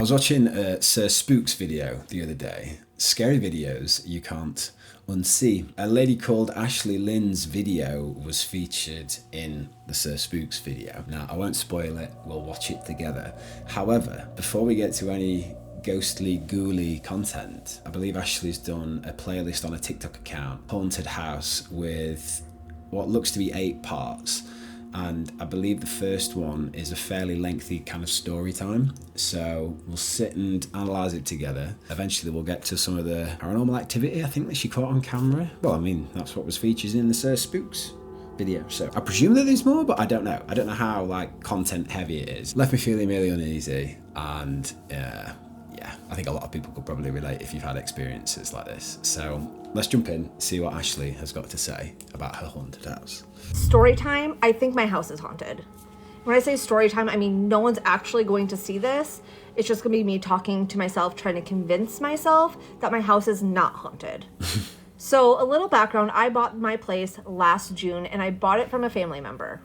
was watching Sir Spook's video the other day. Scary videos you can't unsee. A lady called Ashley Lynn's video was featured in the Sir Spook's video. Now, I won't spoil it, we'll watch it together. However, before we get to any ghostly, ghouly content, I believe Ashley's done a playlist on a TikTok account, Haunted House, with what looks to be 8 parts. And I believe the first one is a fairly lengthy kind of story time. So we'll sit and analyse it together. Eventually we'll get to some of the paranormal activity, I think, that she caught on camera. Well, I mean, that's what was featured in the Sir Spooks video. So I presume that there's more, but I don't know. I don't know how, like, content heavy it is. Left me feeling really uneasy. And yeah, I think a lot of people could probably relate if you've had experiences like this. So let's jump in, see what Ashley has got to say about her haunted house. Story time, I think my house is haunted. When I say story time, I mean no one's actually going to see this. It's just gonna be me talking to myself, trying to convince myself that my house is not haunted. So a little background, I bought my place last June and I bought it from a family member.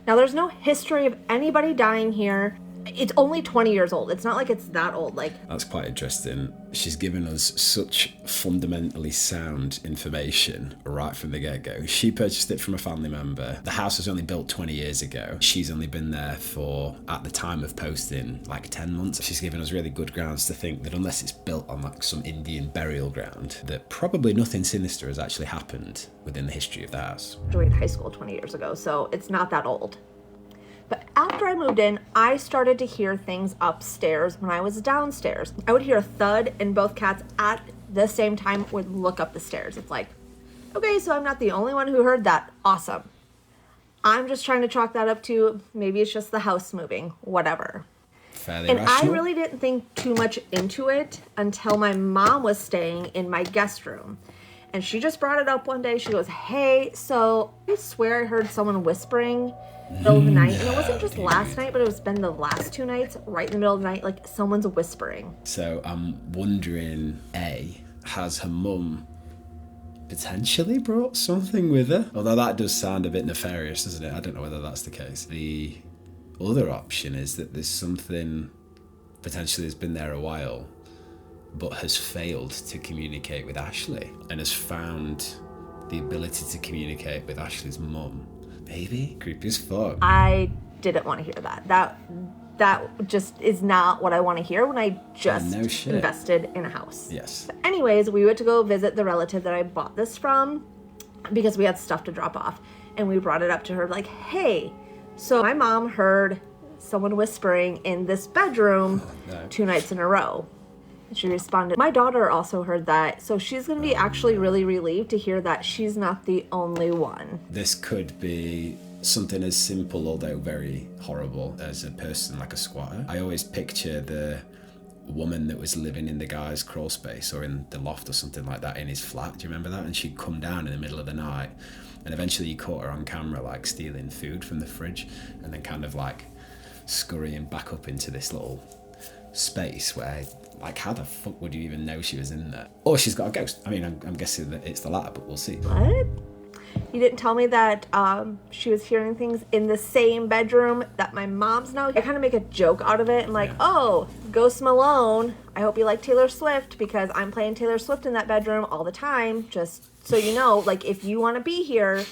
Now there's no history of anybody dying here. It's only 20 years old. It's not like it's that old. That's quite interesting. She's given us such fundamentally sound information right from the get-go. She purchased it from a family member. The house was only built 20 years ago. She's only been there for, at the time of posting, like 10 months. She's given us really good grounds to think that unless it's built on like some Indian burial ground, that probably nothing sinister has actually happened within the history of the house. I graduated high school 20 years ago, so it's not that old. But after I moved in, I started to hear things upstairs when I was downstairs. I would hear a thud and both cats at the same time would look up the stairs. It's like, okay, so I'm not the only one who heard that. Awesome. I'm just trying to chalk that up to maybe it's just the house moving, whatever. Fairly and rational. I really didn't think too much into it until my mom was staying in my guest room. And she just brought it up one day. She goes, hey, so I swear I heard someone whispering middle of the night, and it wasn't just last night, but it's been the last 2 nights, right in the middle of the night, like someone's whispering. So I'm wondering, A, has her mum potentially brought something with her? Although that does sound a bit nefarious, doesn't it? I don't know whether that's the case. The other option is that there's something potentially has been there a while, but has failed to communicate with Ashley and has found the ability to communicate with Ashley's mum. Maybe? Creepy as fuck. I didn't want to hear that. That just is not what I want to hear when I just invested in a house. Yes. But anyways, we went to go visit the relative that I bought this from because we had stuff to drop off. And we brought it up to her like, hey, so my mom heard someone whispering in this bedroom 2 nights in a row. And she responded, my daughter also heard that, so she's going to be actually really relieved to hear that she's not the only one. This could be something as simple, although very horrible, as a person like a squatter. I always picture the woman that was living in the guy's crawl space or in the loft or something like that in his flat. Do you remember that? And she'd come down in the middle of the night, and eventually you caught her on camera like stealing food from the fridge and then kind of like scurrying back up into this little space where, like, how the fuck would you even know she was in there? Or she's got a ghost. I mean, I'm guessing that it's the latter, but we'll see. What? You didn't tell me that she was hearing things in the same bedroom that my mom's now. I kind of make a joke out of it and like, oh, Ghost Malone, I hope you like Taylor Swift because I'm playing Taylor Swift in that bedroom all the time. Just so you know, like, if you want to be here,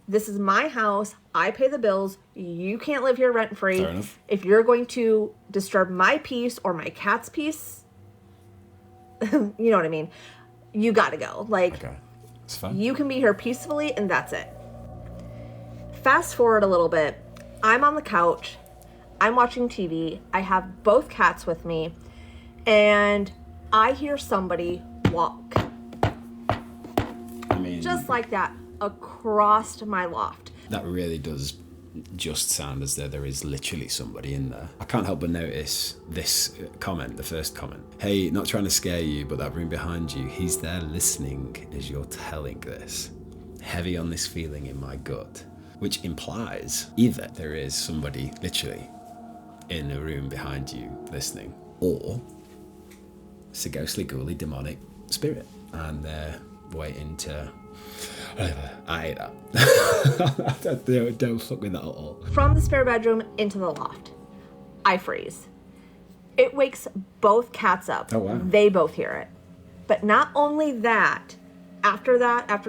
this is my house. I pay the bills. You can't live here rent-free. Fair enough. If you're going to disturb my peace or my cat's peace, you know what I mean? You gotta go. Like, okay. It's fine. You can be here peacefully and that's it. Fast forward a little bit. I'm on the couch. I'm watching TV. I have both cats with me. And I hear somebody walk. I mean, just like that, across my loft. That really does just sound as though there is literally somebody in there. I can't help but notice this comment, the first comment. Hey, not trying to scare you, but that room behind you, he's there listening as you're telling this. Heavy on this feeling in my gut, which implies either there is somebody literally in a room behind you listening, or it's a ghostly, ghouly, demonic spirit, and they're waiting to... I hate that. Don't fuck with that at all. From the spare bedroom into the loft. I freeze. It wakes both cats up. Oh, wow. They both hear it. But not only that, after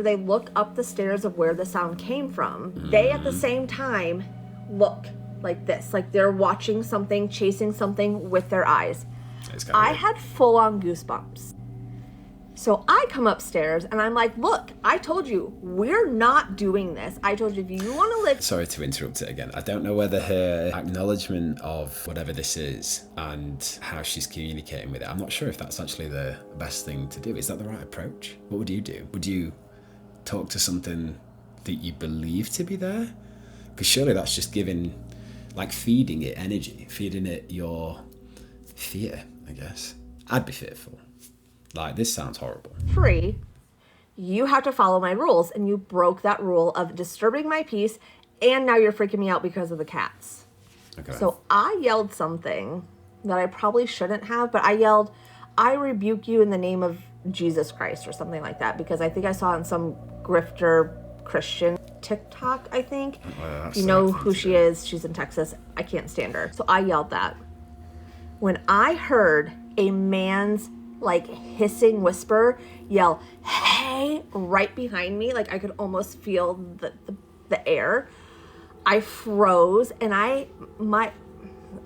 they look up the stairs of where the sound came from, they at the same time look like this. Like they're watching something, chasing something with their eyes. I had full-on goosebumps. So I come upstairs and I'm like, look, I told you, we're not doing this. I told you, if you want to live... Sorry to interrupt it again. I don't know whether her acknowledgement of whatever this is and how she's communicating with it, I'm not sure if that's actually the best thing to do. Is that the right approach? What would you do? Would you talk to something that you believe to be there? Because surely that's just feeding it energy, feeding it your fear, I guess. I'd be fearful. Like, this sounds horrible. 3, you have to follow my rules, and you broke that rule of disturbing my peace, and now you're freaking me out because of the cats. Okay. So I yelled something that I probably shouldn't have, but I yelled, I rebuke you in the name of Jesus Christ, or something like that, because I think I saw it in some grifter Christian TikTok, I think. Well, you know who she is. She's in Texas. I can't stand her. So I yelled that. When I heard a man's hissing whisper yell, hey, right behind me, like I could almost feel the air, I froze, and I'm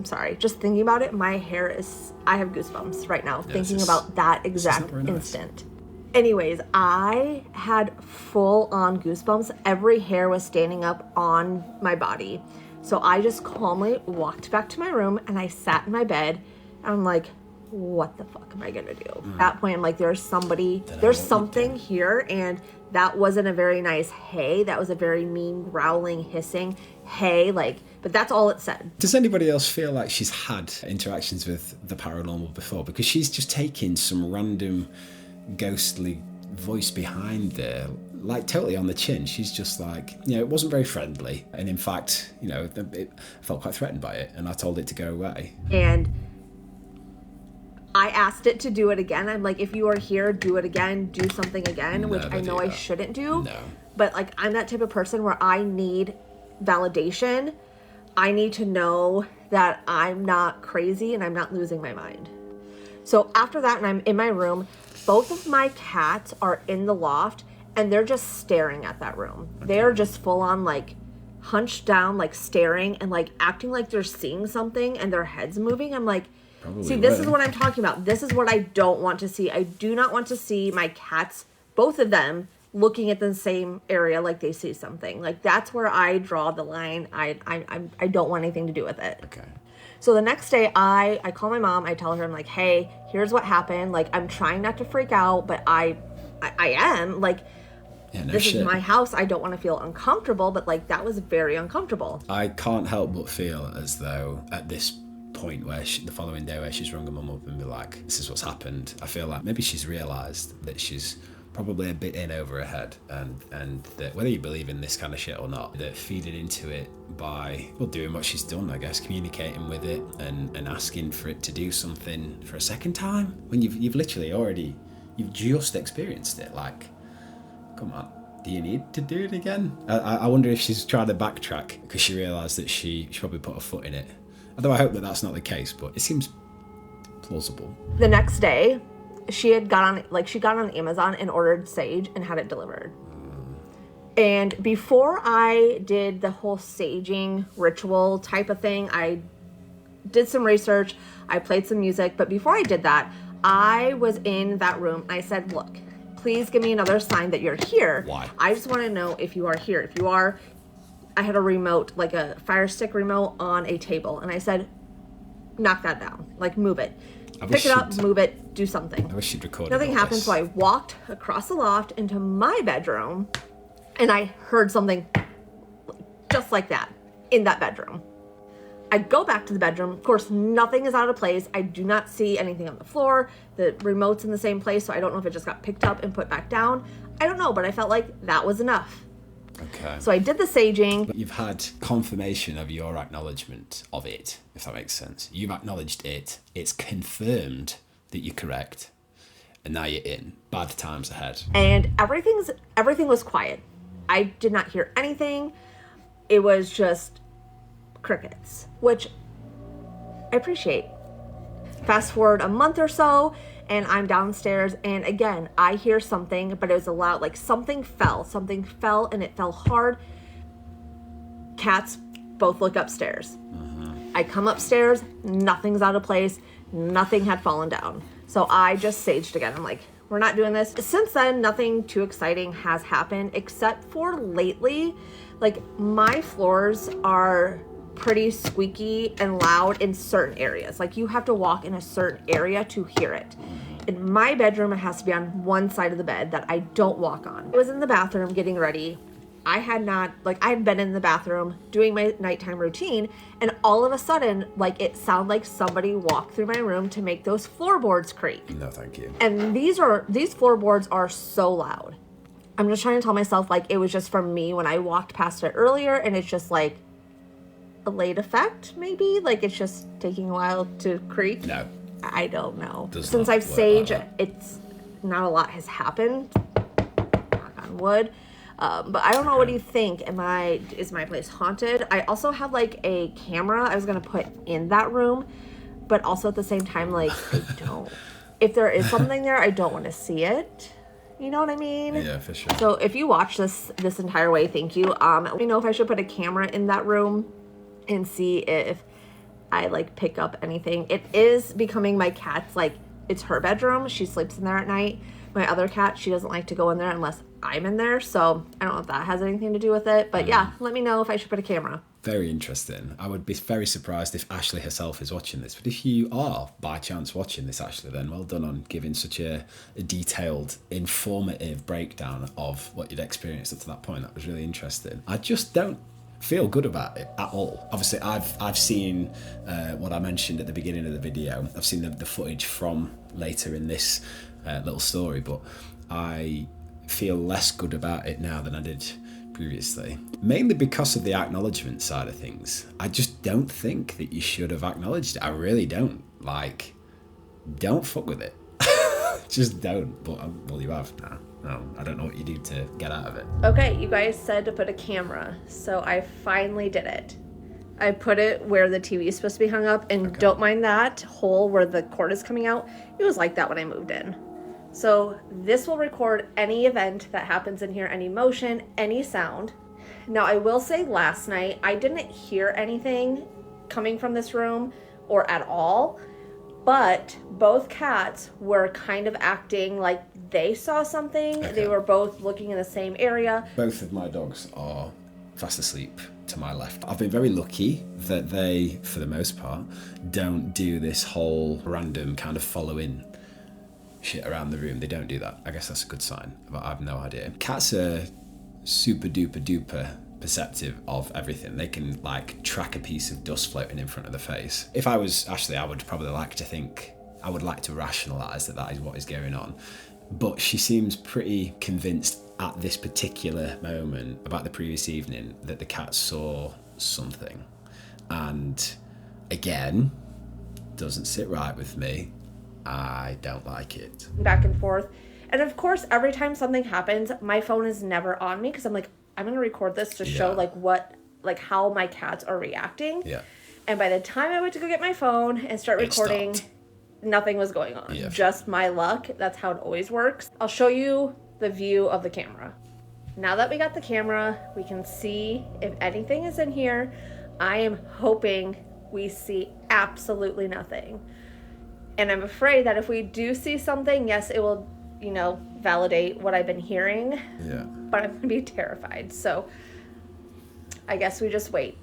sorry, just thinking about it, I have goosebumps right now, thinking about that exact instant. Anyways, I had full-on goosebumps. Every hair was standing up on my body. So I just calmly walked back to my room, and I sat in my bed, and I'm like, what the fuck am I gonna do? At that point, I'm like, there's something here, and that wasn't a very nice hey. That was a very mean, growling, hissing hey, but that's all it said. Does anybody else feel like she's had interactions with the paranormal before? Because she's just taking some random ghostly voice behind there, totally on the chin. She's just it wasn't very friendly. And in fact, I felt quite threatened by it, and I told it to go away. And I asked it to do it again. I'm like, if you are here, do it again, do something again, which I know I shouldn't do. No. But I'm that type of person where I need validation. I need to know that I'm not crazy and I'm not losing my mind. So after that, and I'm in my room, both of my cats are in the loft, and they're just staring at that room. Okay. They're just full on hunched down, staring and acting like they're seeing something, and their heads moving. I'm like, see, this is what I'm talking about. This is what I don't want to see. I do not want to see my cats, both of them, looking at the same area like they see something. That's where I draw the line. I don't want anything to do with it. Okay. So the next day, I call my mom. I tell her, I'm like, hey, here's what happened. I'm trying not to freak out, but I am. This is my house. I don't want to feel uncomfortable, but that was very uncomfortable. I can't help but feel as though at this point where the following day where she's rung her mum up and be like, this is what's happened, I feel like maybe she's realised that she's probably a bit in over her head, and that whether you believe in this kind of shit or not, that feeding into it by doing what she's done, I guess, communicating with it and asking for it to do something for a second time when you've literally already, you've just experienced it. Come on, do you need to do it again? I wonder if she's trying to backtrack because she realised that she probably put her foot in it. Although I hope that that's not the case, but it seems plausible. The next day, she got on Amazon and ordered sage and had it delivered. And before I did the whole saging ritual type of thing, I did some research, I played some music, but before I did that, I was in that room and I said, look, please give me another sign that you're here. Why? I just want to know if you are here. If you are, I had a remote, a Fire Stick remote on a table, and I said, knock that down, move it. Pick it up, move it, do something. I wish she'd recorded Nothing happened, so I walked across the loft into my bedroom, and I heard something just like that in that bedroom. I go back to the bedroom. Of course, nothing is out of place. I do not see anything on the floor. The remote's in the same place, so I don't know if it just got picked up and put back down. I don't know, but I felt like that was enough. Okay. So I did the saging. But you've had confirmation of your acknowledgement of it, if that makes sense. You've acknowledged it. It's confirmed that you're correct. And now you're in. Bad times ahead. And everything was quiet. I did not hear anything. It was just crickets, which I appreciate. Fast forward a month or so, and I'm downstairs, and again, I hear something, but it was a loud, like something fell, and it fell hard. Cats both look upstairs. I come upstairs, nothing's out of place, nothing had fallen down. So I just saged again. I'm like, we're not doing this. Since then, nothing too exciting has happened, except for lately, like my floors are pretty squeaky and loud in certain areas. Like you have to walk in a certain area to hear it. In my bedroom, it has to be on one side of the bed that I don't walk on. I was in the bathroom getting ready. I had been in the bathroom doing my nighttime routine, and all of a sudden, like it sounded like somebody walked through my room to make those floorboards creak. No, thank you. And these floorboards are so loud. I'm just trying to tell myself like it was just from me when I walked past it earlier, and it's just like a late effect, maybe? Like it's just taking a while to creak? No. I don't know. Since I've saged, it's not a lot has happened. Knock on wood. But I don't know. What do you think? Is my place haunted? I also have like a camera I was gonna put in that room, but also at the same time, like I don't. If there is something there, I don't want to see it. You know what I mean? Yeah, for sure. So if you watch this entire way, thank you. Let me know if I should put a camera in that room and see if I like pick up anything. It is becoming my cat's like it's her bedroom. She sleeps in there at night. My other cat, she doesn't like to go in there unless I'm in there. So I don't know if that has anything to do with it. But yeah, let me know if I should put a camera. Very interesting. I would be very surprised if Ashley herself is watching this. But if you are by chance watching this, Ashley, then well done on giving such a detailed, informative breakdown of what you'd experienced up to that point. That was really interesting. I just don't feel good about it at all. Obviously, I've seen what I mentioned at the beginning of the video. I've seen the footage from later in this little story, but I feel less good about it now than I did previously, mainly because of the acknowledgement side of things. I just don't think that you should have acknowledged it. I really don't. Like, don't fuck with it. Just don't. But well, you have now. No, I don't know what you do to get out of it. Okay, you guys said to put a camera, so I finally did it. I put it where the TV is supposed to be hung up, and don't mind that hole where the cord is coming out. It was like that when I moved in. So this will record any event that happens in here, any motion, any sound. Now I will say last night, I didn't hear anything coming from this room or at all, but both cats were kind of acting like they saw something. Okay. They were both looking in the same area. Both of my dogs are fast asleep to my left. I've been very lucky that they, for the most part, don't do this whole random kind of following shit around the room. They don't do that. I guess that's a good sign, but I have no idea. Cats are super duper perceptive of everything. They can like track a piece of dust floating in front of the face. If I was Ashley, I would probably like to think, I would like to rationalise that is what is going on. But she seems pretty convinced at this particular moment about the previous evening that the cat saw something. And again, doesn't sit right with me. I don't like it. Back and forth. And of course, every time something happens, my phone is never on me because I'm like, I'm going to record this to show how my cats are reacting. Yeah. And by the time I went to go get my phone and start recording, nothing was going on. Yeah. Just my luck. That's how it always works. I'll show you the view of the camera. Now that we got the camera, we can see if anything is in here. I am hoping we see absolutely nothing. And I'm afraid that if we do see something, yes, it will, validate what I've been hearing. Yeah. But I'm going to be terrified. So I guess we just wait.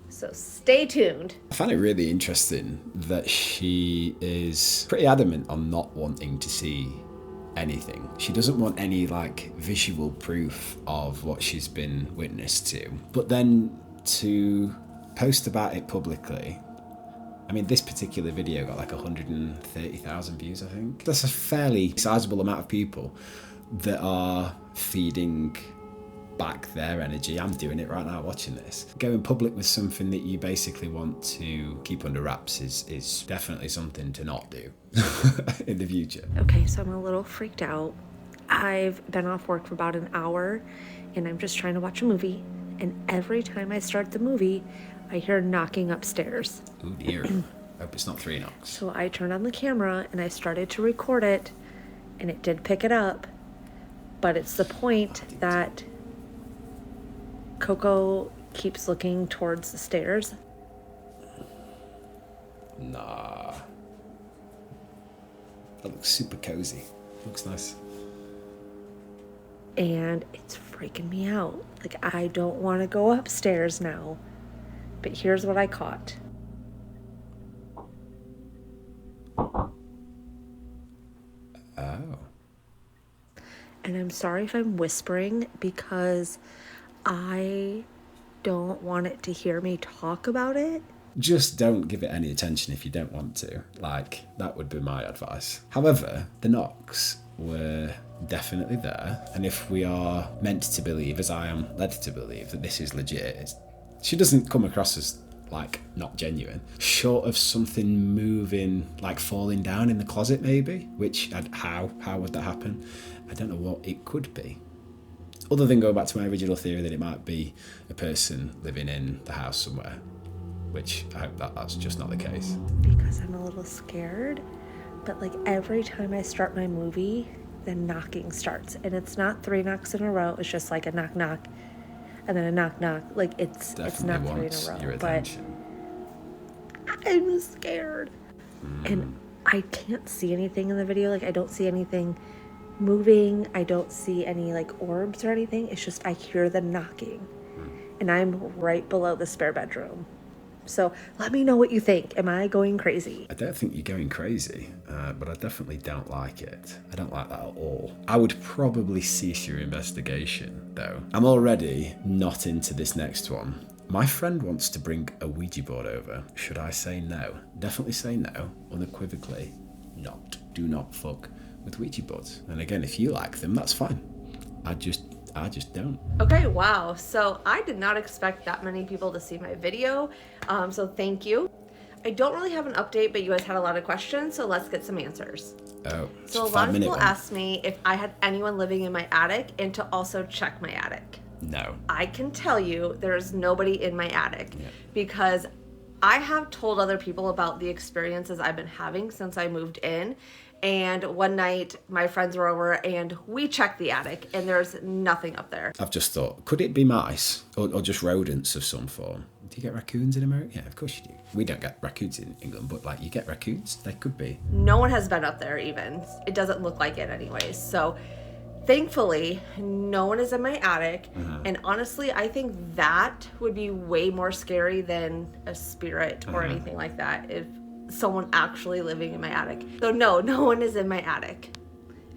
So stay tuned. I find it really interesting that she is pretty adamant on not wanting to see anything. She doesn't want any visual proof of what she's been witness to. But then to post about it publicly, I mean, this particular video got 130,000 views, I think. That's a fairly sizable amount of people that are feeding back their energy. I'm doing it right now watching this. Going public with something that you basically want to keep under wraps is definitely something to not do in the future. Okay, so I'm a little freaked out. I've been off work for about an hour and I'm just trying to watch a movie. And every time I start the movie, I hear knocking upstairs. Oh dear. Hope it's not 3 knocks. So I turned on the camera and I started to record it, and it did pick it up. But it's the point that Coco keeps looking towards the stairs. Nah. That looks super cozy. Looks nice. And it's freaking me out. Like, I don't want to go upstairs now. But here's what I caught. Oh. And I'm sorry if I'm whispering because I don't want it to hear me talk about it. Just don't give it any attention if you don't want to. Like, that would be my advice. However, the knocks were definitely there. And if we are meant to believe, as I am led to believe, that this is legit, she doesn't come across as, like, not genuine. Short of something moving, like falling down in the closet maybe, which, how would that happen? I don't know what it could be. Other than going back to my original theory that it might be a person living in the house somewhere, which I hope that's just not the case. Because I'm a little scared, but like every time I start my movie, the knocking starts. And it's not 3 knocks in a row, it's just like a knock knock and then a knock knock. Like it's not 3 in a row. Your attention. But I'm scared. And I can't see anything in the video. Like I don't see anything moving. I don't see any like orbs or anything. It's just I hear the knocking. And I'm right below the spare bedroom. So let me know what you think. Am I going crazy? I don't think you're going crazy, but I definitely don't like it. I don't like that at all. I would probably cease your investigation, though. I'm already not into this next one. My friend wants to bring a Ouija board over. Should I say no? Definitely say no. Unequivocally, not. Do not fuck with Ouija boards. And again, if you like them, that's fine. I just don't. Okay, wow. So I did not expect that many people to see my video. So thank you. I don't really have an update, but you guys had a lot of questions, so let's get some answers. Oh, so a lot of people asked me if I had anyone living in my attic and to also check my attic. No. I can tell you there's nobody in my attic because I have told other people about the experiences I've been having since I moved in. And one night, my friends were over, and we checked the attic, and there's nothing up there. I've just thought, could it be mice or just rodents of some form? Do you get raccoons in America? Yeah, of course you do. We don't get raccoons in England, but like you get raccoons. They could be. No one has been up there even. It doesn't look like it anyways. So thankfully, no one is in my attic. And honestly, I think that would be way more scary than a spirit or anything like that. If someone actually living in my attic. So no one is in my attic.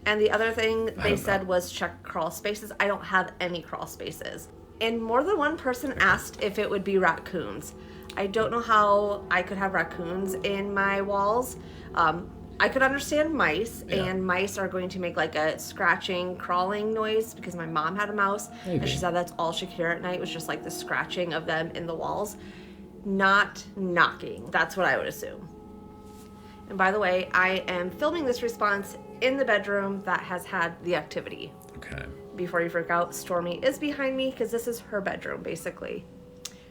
And the other thing they said was check crawl spaces. I don't have any crawl spaces. And more than one person asked if it would be raccoons. I don't know how I could have raccoons in my walls. I could understand mice, and mice are going to make like a scratching, crawling noise because my mom had a mouse. Maybe. And she said that's all she'd hear at night was just like the scratching of them in the walls. Not knocking. That's what I would assume. And by the way, I am filming this response in the bedroom that has had the activity. Okay. Before you freak out, Stormy is behind me because this is her bedroom, basically.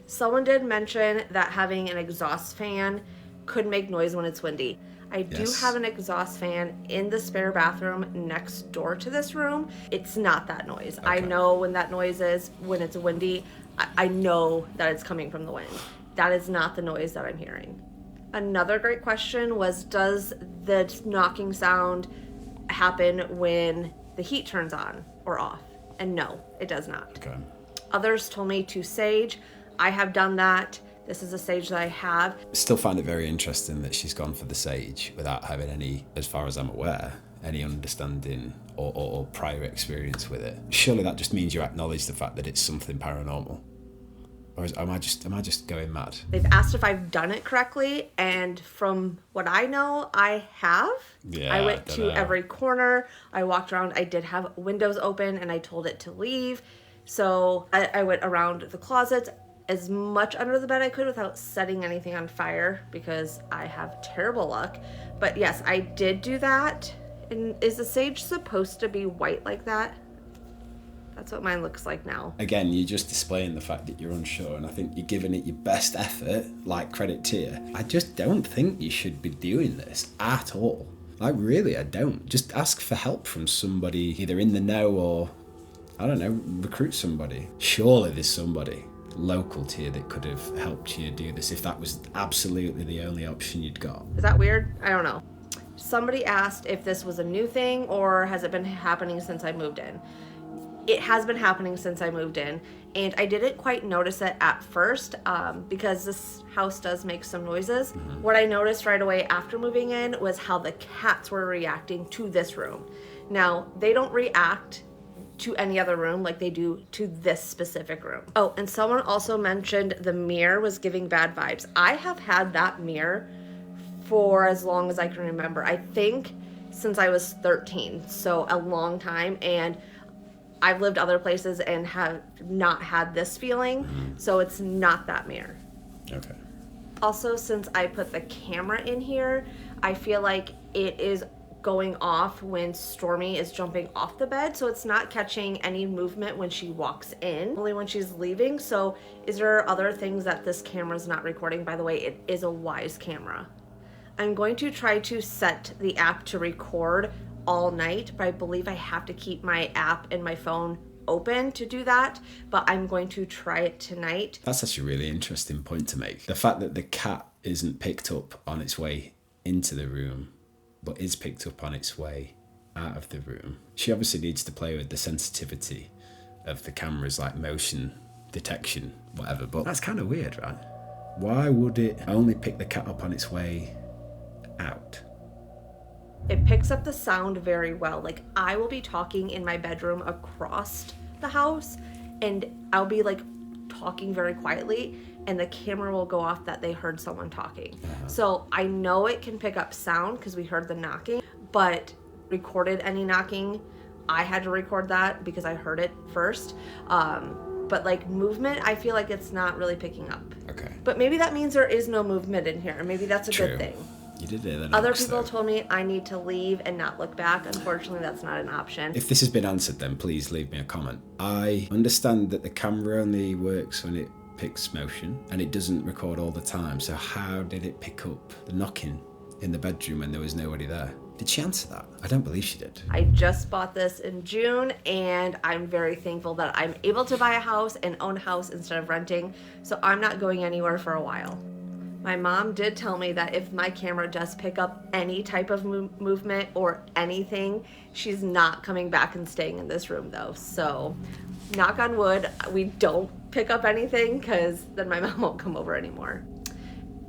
Someone did mention that having an exhaust fan could make noise when it's windy. I do have an exhaust fan in the spare bathroom next door to this room. It's not that noise. Okay. I know when that noise is, when it's windy, I know that it's coming from the wind. That is not the noise that I'm hearing. Another great question was, does the knocking sound happen when the heat turns on or off? And no, it does not. Okay. Others told me to sage. I have done that. This is a sage that I have. Still find it very interesting that she's gone for the sage without having any, as far as I'm aware, any understanding or prior experience with it. Surely that just means you acknowledge the fact that it's something paranormal. Or am I just going mad? They've asked if I've done it correctly, and from what I know, I have. Yeah, I went to every corner. I walked around. I did have windows open, and I told it to leave. So I went around the closet as much under the bed I could without setting anything on fire because I have terrible luck. But yes, I did do that. And is the sage supposed to be white like that? That's what mine looks like now. Again, you're just displaying the fact that you're unsure, and I think you're giving it your best effort, like, credit to you. I just don't think you should be doing this at all. Like, really, I don't. Just ask for help from somebody either in the know or, I don't know, recruit somebody. Surely there's somebody local to you that could have helped you do this if that was absolutely the only option you'd got. Is that weird? I don't know. Somebody asked if this was a new thing or has it been happening since I moved in. It has been happening since I moved in, and I didn't quite notice it at first because this house does make some noises. What I noticed right away after moving in was how the cats were reacting to this room. Now, they don't react to any other room like they do to this specific room. Oh, and someone also mentioned the mirror was giving bad vibes. I have had that mirror for as long as I can remember. I think since I was 13, so a long time, and I've lived other places and have not had this feeling, so it's not that mirror. Okay. Also, since I put the camera in here, I feel like it is going off when Stormy is jumping off the bed, so it's not catching any movement when she walks in, only when she's leaving. So is there other things that this camera's not recording? By the way, it is a Wise camera. I'm going to try to set the app to record all night, but I believe I have to keep my app and my phone open to do that, but I'm going to try it tonight. That's actually a really interesting point to make. The fact that the cat isn't picked up on its way into the room, but is picked up on its way out of the room. She obviously needs to play with the sensitivity of the camera's like motion detection, whatever, but that's kind of weird, right? Why would it only pick the cat up on its way out? It picks up the sound very well. Like, I will be talking in my bedroom across the house, and I'll be like talking very quietly, and the camera will go off that they heard someone talking. So I know it can pick up sound because we heard the knocking, but recorded any knocking, I had to record that because I heard it first. But like movement, I feel like it's not really picking up. Okay. But maybe that means there is no movement in here. Maybe that's a good thing. You did it. Other people told me I need to leave and not look back. Unfortunately, that's not an option. If this has been answered, then please leave me a comment. I understand that the camera only works when it picks motion and it doesn't record all the time. So how did it pick up the knocking in the bedroom when there was nobody there? Did she answer that? I don't believe she did. I just bought this in June, and I'm very thankful that I'm able to buy a house and own a house instead of renting. So I'm not going anywhere for a while. My mom did tell me that if my camera does pick up any type of movement or anything, she's not coming back and staying in this room though. So knock on wood, we don't pick up anything because then my mom won't come over anymore.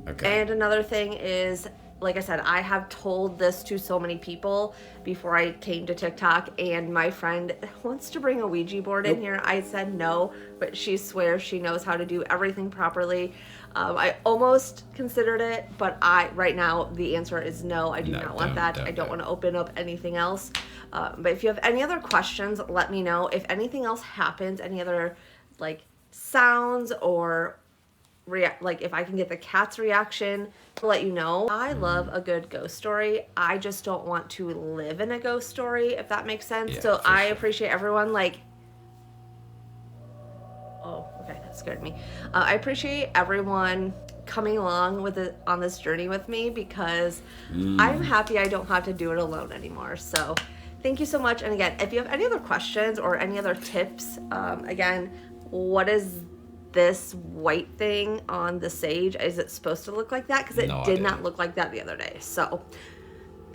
Okay. And another thing is, like I said, I have told this to so many people before I came to TikTok, and my friend wants to bring a Ouija board in here. I said no, but she swears she knows how to do everything properly. I almost considered it, but right now the answer is no. I do not want that. I don't want to open up anything else. But if you have any other questions, let me know. If anything else happens, any other like sounds or like if I can get the cat's reaction, to let you know. I love a good ghost story. I just don't want to live in a ghost story, if that makes sense. Yeah, so I appreciate everyone oh, okay, that scared me. I appreciate everyone coming along with it on this journey with me because I'm happy I don't have to do it alone anymore. So thank you so much. And again, if you have any other questions or any other tips, again, what is this white thing on the sage? Is it supposed to look like that? Because it did not look like that the other day. So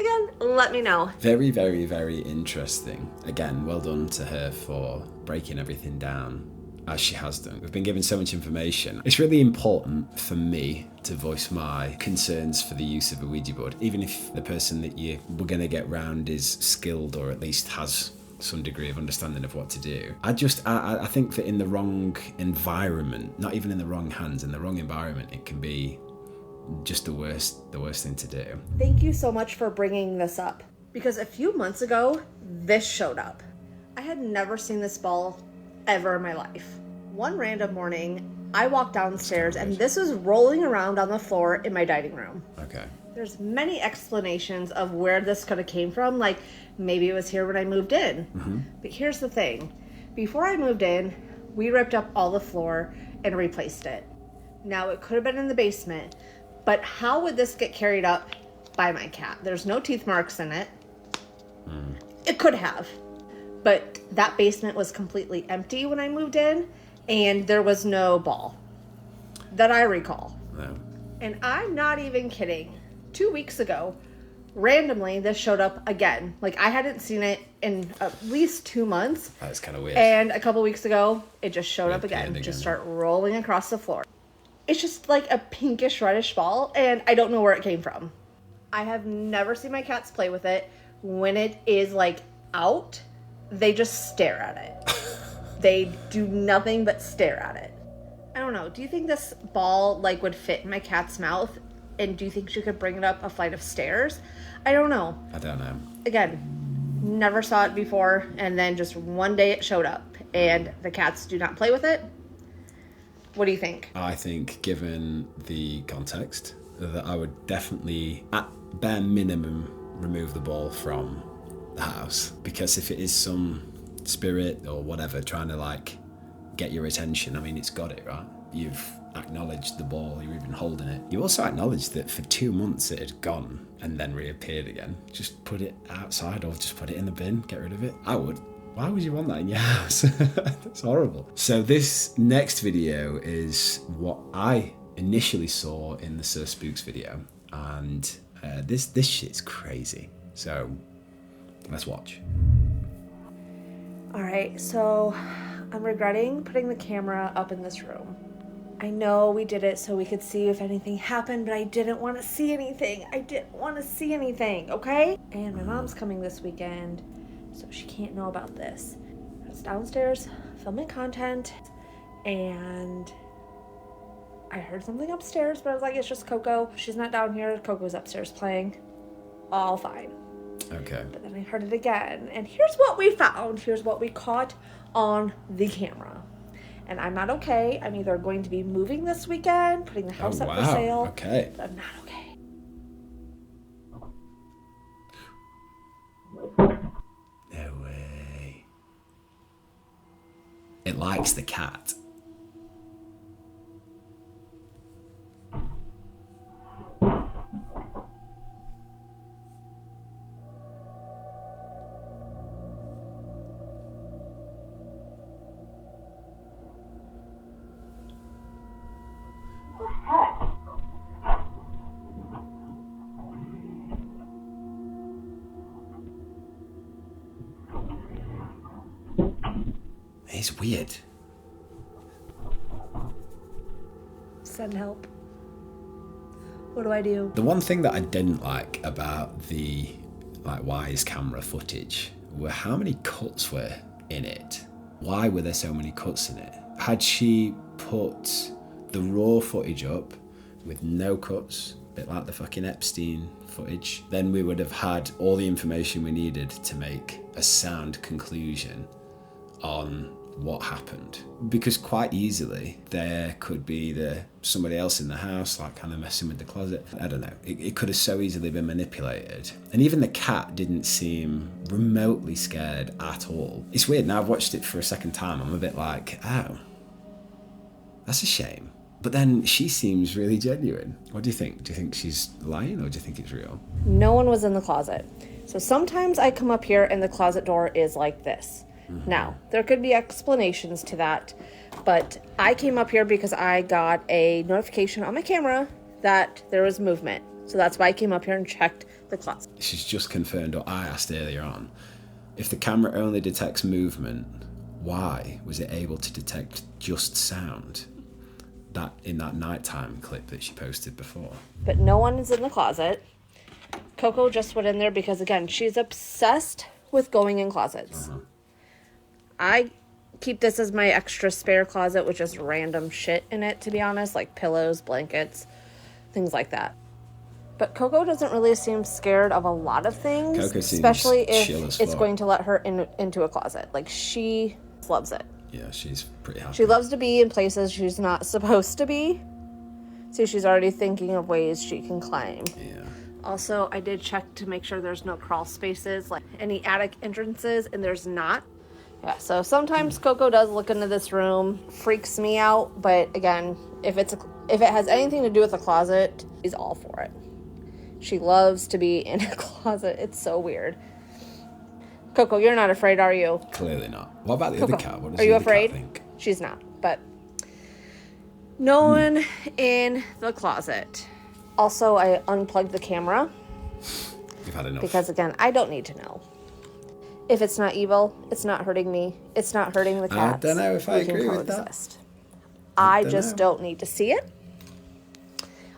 again, let me know. Very, very, very interesting. Again, well done to her for breaking everything down as she has done. We've been given so much information. It's really important for me to voice my concerns for the use of a Ouija board, even if the person that you were going to get round is skilled or at least has some degree of understanding of what to do. I think that in the wrong environment, not even in the wrong hands, in the wrong environment, it can be just the worst thing to do. Thank you so much for bringing this up, because a few months ago, this showed up. I had never seen this ball ever in my life. One random morning, I walked downstairs and this was rolling around on the floor in my dining room. Okay. There's many explanations of where this could have came from, like maybe it was here when I moved in. But here's the thing. Before I moved in, we ripped up all the floor and replaced it. Now, it could have been in the basement, but how would this get carried up by my cat? There's no teeth marks in it. It could have. But that basement was completely empty when I moved in, and there was no ball that I recall. No. And I'm not even kidding. 2 weeks ago, randomly, this showed up again. Like, I hadn't seen it in at least 2 months. That's kind of weird. And a couple weeks ago, it just showed up again. Just start rolling across the floor. It's just like a pinkish reddish ball, and I don't know where it came from. I have never seen my cats play with it. When it is like out, they just stare at it. They do nothing but stare at it. I don't know. Do you think this ball like would fit in my cat's mouth? And do you think she could bring it up a flight of stairs? I don't know. I don't know. Again, never saw it before, and then just one day it showed up, and the cats do not play with it. What do you think? I think, given the context, that I would definitely, at bare minimum, remove the ball from the house. Because if it is some spirit or whatever trying to like get your attention, I mean, it's got it, right? You've acknowledged the ball, you're even holding it. You also acknowledged that for 2 months it had gone and then reappeared again. Just put it outside or just put it in the bin, get rid of it. I would. Why would you want that in your house? That's horrible. So this next video is what I initially saw in the Sir Spooks video, and this shit's crazy. So let's watch. All right, so I'm regretting putting the camera up in this room. I know we did it so we could see if anything happened, but I didn't want to see anything. I didn't want to see anything, okay? And my mom's coming this weekend, so she can't know about this. I was downstairs filming content, and I heard something upstairs, but I was like, it's just Coco. She's not down here. Coco's upstairs playing. All fine. Okay. But then I heard it again, and here's what we found. Here's what we caught on the camera. And I'm not okay. I'm either going to be moving this weekend, putting the house up for sale. Okay. But I'm not okay. No way. It likes the cat. It's weird. Send help. What do I do? The one thing that I didn't like about the Wise camera footage were how many cuts were in it. Why were there so many cuts in it? Had she put the raw footage up with no cuts, a bit like the fucking Epstein footage, then we would have had all the information we needed to make a sound conclusion on what happened. Because quite easily there could be somebody else in the house like kind of messing with the closet. I don't know, it could have so easily been manipulated. And even the cat didn't seem remotely scared at all. It's weird, now I've watched it for a second time, I'm a bit like, oh, that's a shame. But then she seems really genuine. What do you think? Do you think she's lying, or do you think it's real? No one was in the closet. So sometimes I come up here and the closet door is like this. Mm-hmm. Now, there could be explanations to that, but I came up here because I got a notification on my camera that there was movement. So that's why I came up here and checked the closet. She's just confirmed what I asked earlier on. If the camera only detects movement, why was it able to detect just sound? That in that nighttime clip that she posted before. But no one is in the closet. Coco just went in there because, again, she's obsessed with going in closets. Uh-huh. I keep this as my extra spare closet with just random shit in it, to be honest, like pillows, blankets, things like that. But Coco doesn't really seem scared of a lot of things, Coco seems especially if chill as it's fuck. going to let her into a closet. Like, she loves it. Yeah, she's pretty happy. She loves to be in places she's not supposed to be. So she's already thinking of ways she can climb. Yeah. Also, I did check to make sure there's no crawl spaces, like any attic entrances, and there's not. Yeah, so sometimes Coco does look into this room, freaks me out, but again, if it has anything to do with a closet, she's all for it. She loves to be in a closet. It's so weird. Coco, you're not afraid, are you? Clearly not. What about the Coco, other cat? What does are the you other afraid? cat think? She's not, but no one in the closet. Also, I unplugged the camera. You've had enough. Because again, I don't need to know. If it's not evil, it's not hurting me. It's not hurting the cats. I don't know if I agree with that. I just don't need to see it.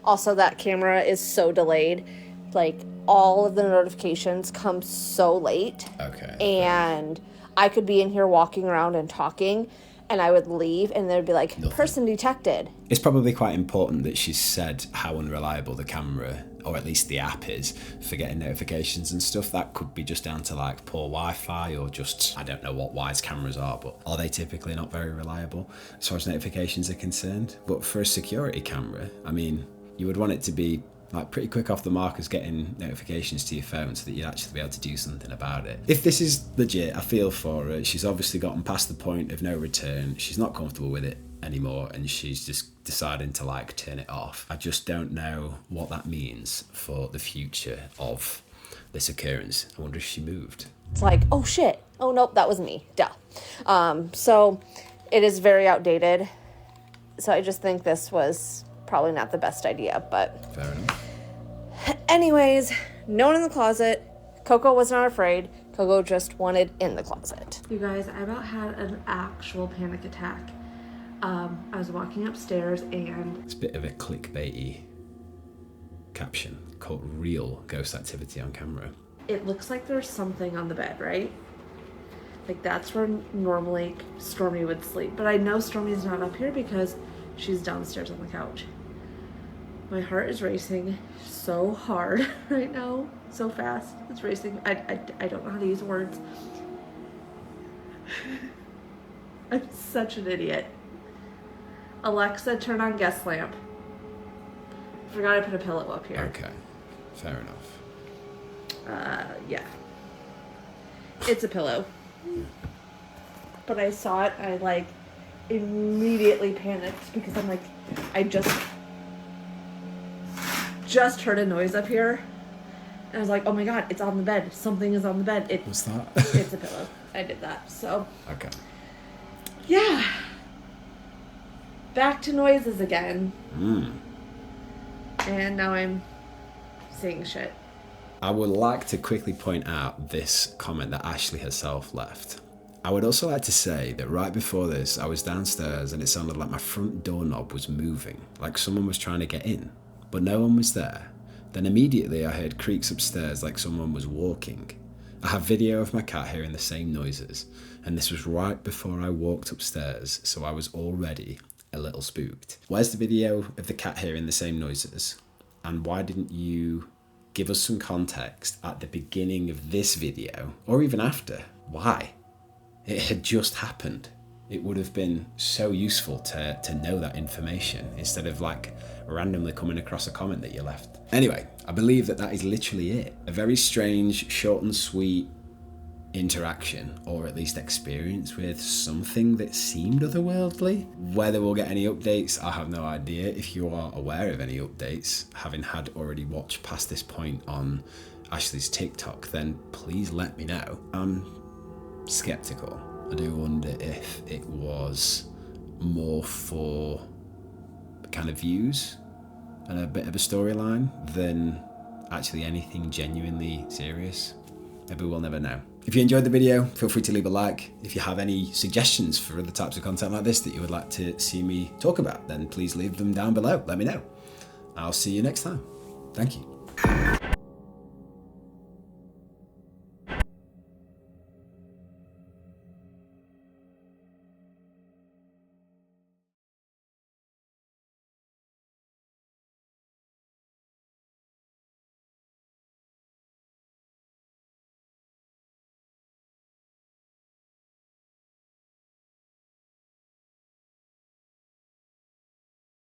Also, that camera is so delayed. Like, all of the notifications come so late. Okay. And I could be in here walking around and talking, and I would leave, and there'd be like, person detected. It's probably quite important that she's said how unreliable the camera, or at least the app, is for getting notifications and stuff. That could be just down to like poor Wi-Fi, or just, I don't know what Wise cameras are, but are they typically not very reliable as far as notifications are concerned? But for a security camera, I mean, you would want it to be like pretty quick off the mark as getting notifications to your phone so that you'd actually be able to do something about it. If this is legit, I feel for her. She's obviously gotten past the point of no return. She's not comfortable with it anymore, and she's just deciding to like turn it off. I just don't know what that means for the future of this occurrence. I wonder if she moved. It's like, oh shit, oh nope, that was me, duh. So it is very outdated. So I just think this was probably not the best idea, but fair enough. Anyways, no one in the closet. Coco was not afraid. Coco just wanted in the closet. You guys, I about had an actual panic attack. I was walking upstairs and It's a bit of a clickbaity caption called "Real Ghost Activity on Camera." it looks like there's something on the bed, right? Like that's where normally Stormy would sleep. But I know Stormy's not up here because she's downstairs on the couch. My heart is racing so hard right now, so fast. It's racing. I don't know how to use words. I'm such an idiot. Alexa, turn on guest lamp. Forgot I put a pillow up here. Okay, fair enough. Yeah. It's a pillow. But I saw it, I like immediately panicked because I'm like, I just heard a noise up here. And I was like, oh my god, it's on the bed. Something is on the bed. What's that? It's a pillow. I did that. So Okay. yeah. Back to noises again. And now I'm seeing shit. I would like to quickly point out this comment that Ashley herself left. I would also like to say that right before this, I was downstairs and it sounded like my front doorknob was moving, like someone was trying to get in, but no one was there. Then immediately I heard creaks upstairs like someone was walking. I have video of my cat hearing the same noises, and this was right before I walked upstairs, so I was already a little spooked. Where's the video of the cat hearing the same noises? And why didn't you give us some context at the beginning of this video, or even after? Why? It had just happened. It would have been so useful to know that information instead of like randomly coming across a comment that you left. Anyway, I believe that is literally it. A very strange, short and sweet interaction, or at least experience with something that seemed otherworldly. Whether we'll get any updates, I have no idea. If you are aware of any updates, having had already watched past this point on Ashley's TikTok, then please let me know. I'm skeptical. I do wonder if it was more for kind of views and a bit of a storyline than actually anything genuinely serious. Maybe we'll never know. If you enjoyed the video, feel free to leave a like. If you have any suggestions for other types of content like this that you would like to see me talk about, then please leave them down below. Let me know. I'll see you next time. Thank you.